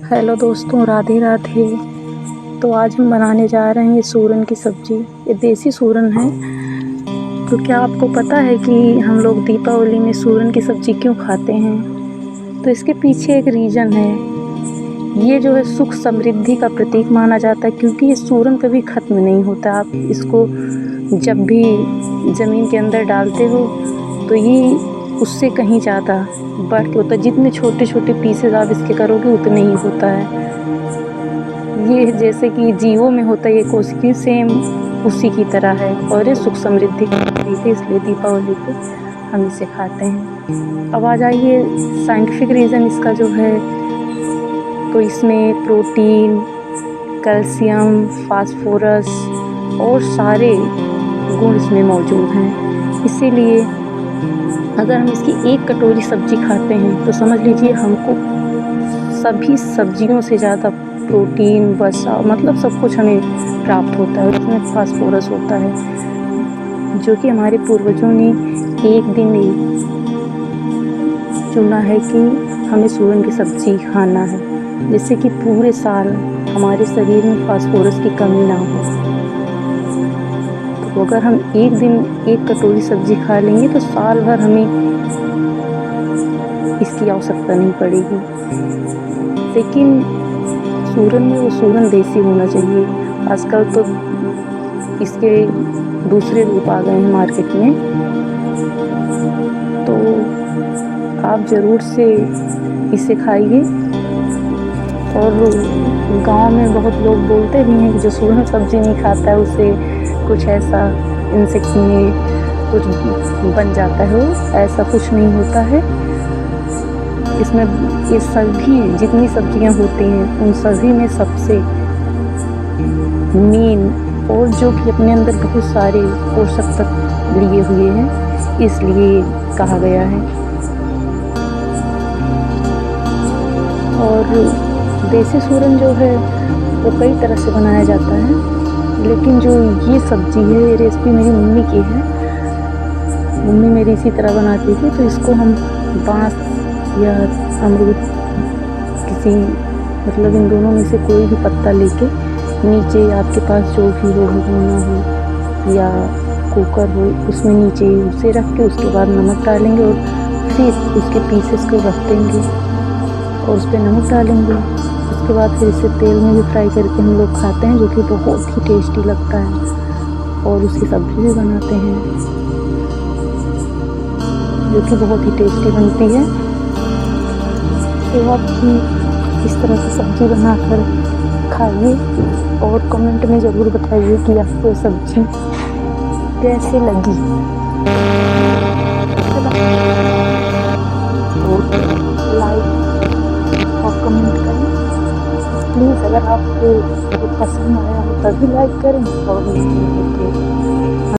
Hello दोस्तों, राधे राधे। तो आज हम बनाने जा रहे हैं ये सूरन की सब्ज़ी। ये देसी सूरन है। तो क्या आपको पता है कि हम लोग दीपावली में सूरन की सब्ज़ी क्यों खाते हैं? तो इसके पीछे एक रीज़न है। ये जो है सुख समृद्धि का प्रतीक माना जाता है, क्योंकि ये सूरन कभी ख़त्म नहीं होता। आप इसको जब भी ज़मीन के अंदर डालते हो तो ये उससे कहीं ज़्यादा बढ़ के होता है। जितने छोटे छोटे पीसेज आप इसके करोगे उतने ही होता है। ये जैसे कि जीवों में होता है ये कोशिकी, सेम उसी की तरह है। और ये सुख समृद्धि का प्रतीक है, इसलिए दीपावली पे हम इसे खाते हैं। अब आ जाइए साइंटिफिक रीज़न इसका जो है, तो इसमें प्रोटीन, कैल्शियम, फास्फोरस और सारे गुण इसमें मौजूद हैं। इसीलिए अगर हम इसकी एक कटोरी सब्ज़ी खाते हैं तो समझ लीजिए हमको सभी सब्जियों से ज़्यादा प्रोटीन, वसा, मतलब सब कुछ हमें प्राप्त होता है। उसमें फास्फोरस होता है, जो कि हमारे पूर्वजों ने एक दिन ही चुना है कि हमें सूरन की सब्ज़ी खाना है, जिससे कि पूरे साल हमारे शरीर में फास्फोरस की कमी ना हो। तो अगर हम एक दिन एक कटोरी सब्ज़ी खा लेंगे तो साल भर हमें इसकी आवश्यकता नहीं पड़ेगी। लेकिन सूरन में वो सूरन देसी होना चाहिए। आजकल तो इसके दूसरे रूप आ गए हैं मार्केट में। तो आप ज़रूर से इसे खाइए। और गांव में बहुत लोग बोलते भी हैं कि जो सूरन सब्ज़ी नहीं खाता है उसे कुछ ऐसा इंसेक्ट में कुछ बन जाता है। ऐसा कुछ नहीं होता है। इसमें ये सभी जितनी सब्जियां होती हैं उन सभी में सबसे मेन और जो कि अपने अंदर बहुत सारे पोषक तत्व लिए हुए हैं, इसलिए कहा गया है। और देसी सूरन जो है वो कई तरह से बनाया जाता है, लेकिन जो ये सब्ज़ी है, ये रेसिपी मेरी मम्मी की है। मम्मी मेरी इसी तरह बनाती थी। तो इसको हम बाँस या अमरूद, किसी मतलब इन दोनों में से कोई भी पत्ता लेके नीचे आपके पास जो भी हो, भगोना हो या कुकर हो, उसमें नीचे उसे रख के उसके बाद नमक डालेंगे और फिर उसके पीसेस को रख देंगे और उस पर नमक डालेंगे। उसके बाद फिर इसे तेल में भी फ्राई करके हम लोग खाते हैं, जो कि बहुत ही टेस्टी लगता है। और उसकी सब्ज़ी भी बनाते हैं, जो कि बहुत ही टेस्टी बनती है। तो आप भी इस तरह से सब्ज़ी बनाकर खाइए और कमेंट में ज़रूर बताइए कि आपको ये सब्ज़ी कैसे लगी। तो लाइक और कमेंट करें प्लीज़। अगर आपको पसंद आया हो तभी लाइक करें और नहीं तो